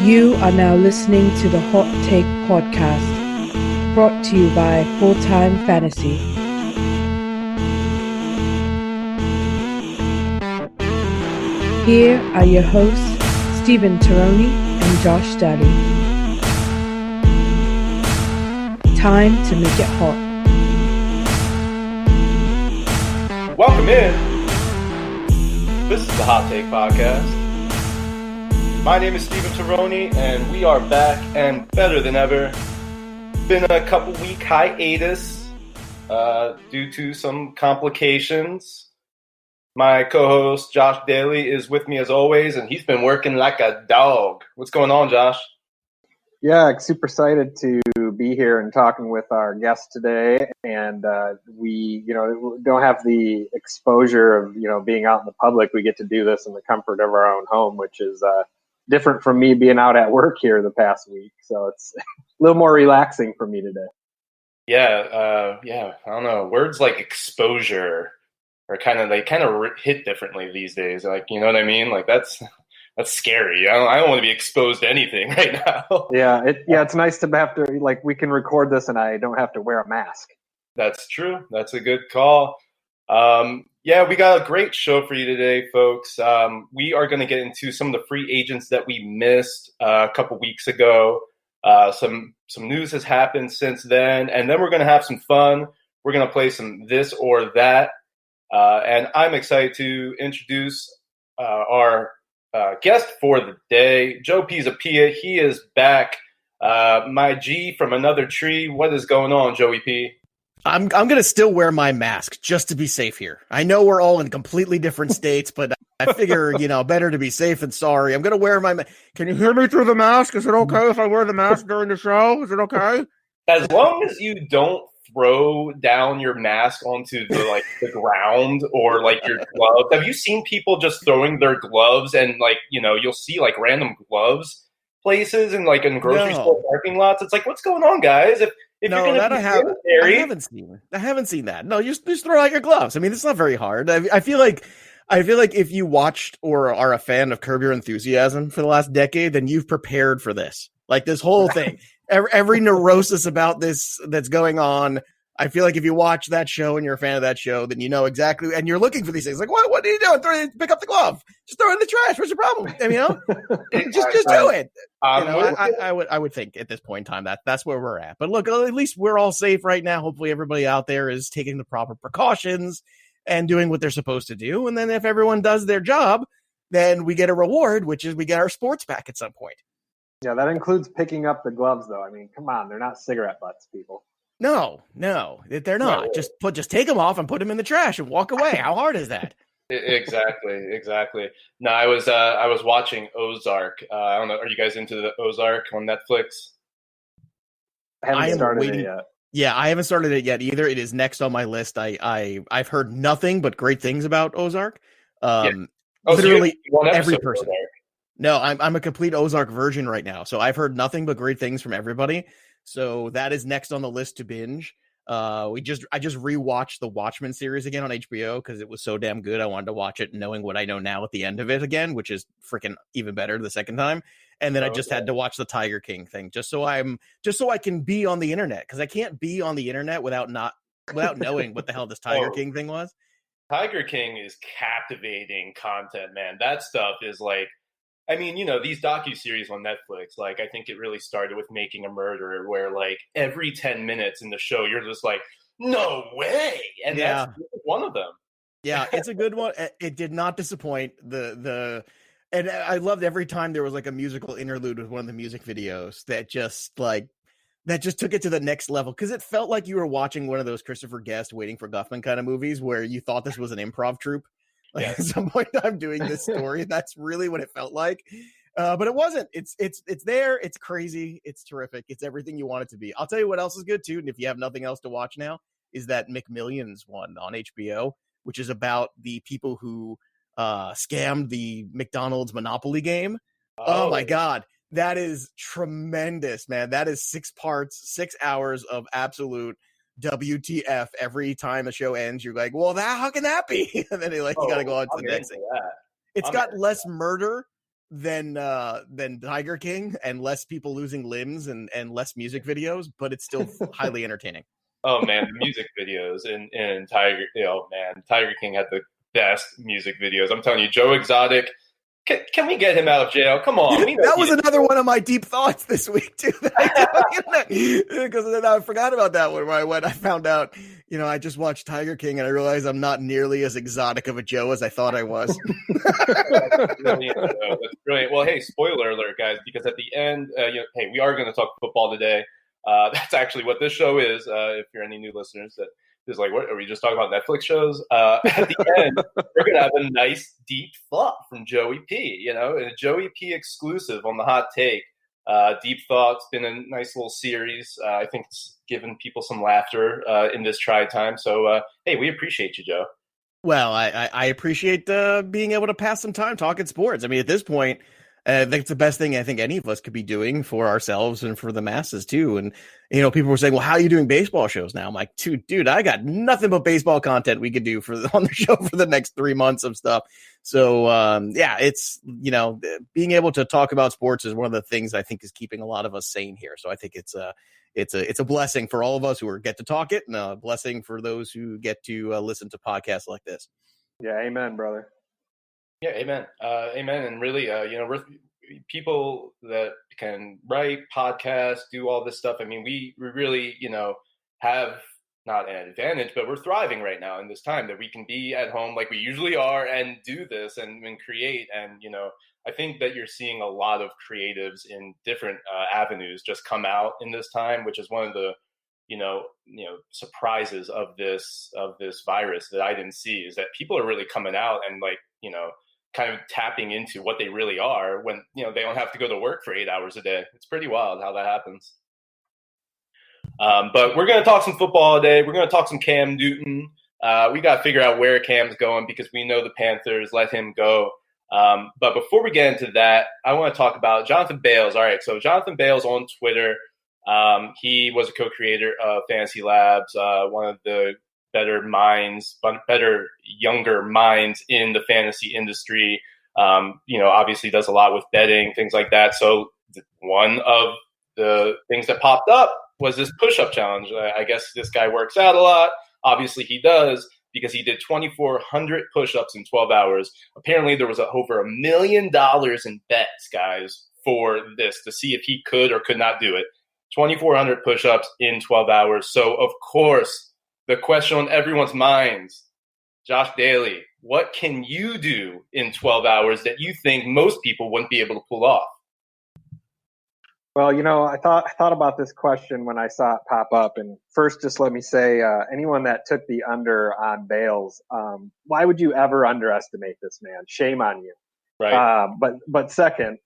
You are now listening to the Hot Take Podcast, brought to you by Full Time Fantasy. Here are your hosts, Stephen Tironi and Josh Daly. Time to make it hot. Welcome in. This is the Hot Take Podcast. My name is Stephen Tironi, and we are back and better than ever. Been a couple week hiatus due to some complications. My co-host Josh Daly is with me as always, and he's been working like a dog. What's going on, Josh? Yeah, super excited to be here and talking with our guest today. And we, don't have the exposure of, being out in the public. We get to do this in the comfort of our own home, which is different from me being out at work here the past week. So it's a little more relaxing for me today. Yeah. I don't know. Words like exposure are kind of hit differently these days. Like, you know what I mean? Like that's scary. I don't want to be exposed to anything right now. It's nice to have to, we can record this and I don't have to wear a mask. That's true. That's a good call. We got a great show for you today, folks. We are going to get into some of the free agents that we missed a couple weeks ago. Some news has happened since then, and then we're going to have some fun. We're going to play some this or that, and I'm excited to introduce our guest for the day, Joe Pisapia. He is back. My G from another tree. What is going on, Joey P? I'm going to still wear my mask just to be safe here. I know we're all in completely different states, but I figure, better to be safe than sorry. I'm going to wear my mask. Can you hear me through the mask? Is it okay if I wear the mask during the show? Is it okay? As long as you don't throw down your mask onto the ground or your gloves. Have you seen people just throwing their gloves and you'll see random gloves places and in grocery store parking lots? It's what's going on, guys? If no, you're that I haven't seen. I haven't seen that. No, you just throw out your gloves. I mean, it's not very hard. I feel like if you watched or are a fan of Curb Your Enthusiasm for the last decade, then you've prepared for this. This whole thing, every neurosis about this that's going on. I feel like if you watch that show and you're a fan of that show, then you know exactly, and you're looking for these things. What are you doing? Pick up the glove. Just throw it in the trash. What's your problem? Just do it. I would think at this point in time that's where we're at. But look, at least we're all safe right now. Hopefully everybody out there is taking the proper precautions and doing what they're supposed to do. And then if everyone does their job, then we get a reward, which is we get our sports back at some point. Yeah, that includes picking up the gloves, though. I mean, come on, they're not cigarette butts, people. No, they're not. Right. Just take them off and put them in the trash and walk away. How hard is that? Exactly. No, I was watching Ozark. I don't know. Are you guys into the Ozark on Netflix? I haven't started it yet. Yeah, I haven't started it yet either. It is next on my list. I've heard nothing but great things about Ozark. Literally every person. No, I'm a complete Ozark virgin right now. So I've heard nothing but great things from everybody. So that is next on the list to binge. I just rewatched the Watchmen series again on HBO because it was so damn good. I wanted to watch it knowing what I know now at the end of it again, which is freaking even better the second time. And then I just had to watch the Tiger King thing just so I can be on the internet, because I can't be on the internet without knowing what the hell this Tiger King thing was. Tiger King is captivating content, man. That stuff is these docuseries on Netflix, I think it really started with Making a Murderer, where every 10 minutes in the show, you're just no way. And that's one of them. Yeah, it's a good one. It did not disappoint. And I loved every time there was a musical interlude with one of the music videos that just took it to the next level. Cause it felt like you were watching one of those Christopher Guest Waiting for Guffman kind of movies where you thought this was an improv troupe. At some point I'm doing this story. That's really what it felt like. But it wasn't. It's there. It's crazy. It's terrific. It's everything you want it to be. I'll tell you what else is good too. And if you have nothing else to watch now, is that McMillions one on HBO, which is about the people who scammed the McDonald's Monopoly game. Oh my God. That is tremendous, man. That is 6 parts, 6 hours of absolute WTF every time the show ends. You're like, well, how can that be? And then you got to go on to the next thing. It's got less murder than Tiger King, and less people losing limbs and less music videos, but it's still highly entertaining. Oh man, the music videos in Tiger, Tiger King had the best music videos. I'm telling you, Joe Exotic. Can we get him out of jail? Come on. That was another one of my deep thoughts this week too. Because then I forgot about that one when I found out, I just watched Tiger King and I realized I'm not nearly as exotic of a Joe as I thought I was. That's brilliant. That's brilliant. Well, hey, spoiler alert, guys, because at the end, hey, we are going to talk football today. That's actually what this show is. If you're any new listeners that is like, what are we just talking about Netflix shows? At the end, we're going to have a nice deep thought from Joey P, and a Joey P exclusive on the Hot Take. Deep Thought's been a nice little series. I think it's given people some laughter in this try time. So, hey, we appreciate you, Joe. Well, I appreciate being able to pass some time talking sports. I mean, at this point, I think it's the best thing I think any of us could be doing for ourselves and for the masses too. And, people were saying, well, how are you doing baseball shows now? I'm like, dude, I got nothing but baseball content we could do on the show for the next 3 months of stuff. So, it's, being able to talk about sports is one of the things I think is keeping a lot of us sane here. So I think it's a blessing for all of us who get to talk it, and a blessing for those who get to listen to podcasts like this. Yeah. Amen, brother. Yeah, amen. Amen. And really, we're people that can write podcasts, do all this stuff. I mean, we really, have not an advantage, but we're thriving right now in this time that we can be at home like we usually are and do this and create. And, I think that you're seeing a lot of creatives in different avenues just come out in this time, which is one of the, surprises of this virus that I didn't see, is that people are really coming out and kind of tapping into what they really are when, they don't have to go to work for 8 hours a day. It's pretty wild how that happens. But we're going to talk some football today. We're going to talk some Cam Newton. We got to figure out where Cam's going because we know the Panthers let him go. But before we get into that, I want to talk about Jonathan Bales. All right. So Jonathan Bales on Twitter. He was a co-creator of Fantasy Labs, one of the better younger minds in the fantasy industry. Obviously does a lot with betting, things like that. So one of the things that popped up was this push-up challenge. I guess this guy works out a lot. Obviously he does, because he did 2,400 push-ups in 12 hours. Apparently there was over $1 million in bets, guys, for this to see if he could or could not do it. 2,400 push-ups in 12 hours. So, of course, the question on everyone's minds, Josh Daly, what can you do in 12 hours that you think most people wouldn't be able to pull off? Well, I thought about this question when I saw it pop up. And first, just let me say, anyone that took the under on Bales, why would you ever underestimate this man? Shame on you. Right. But second,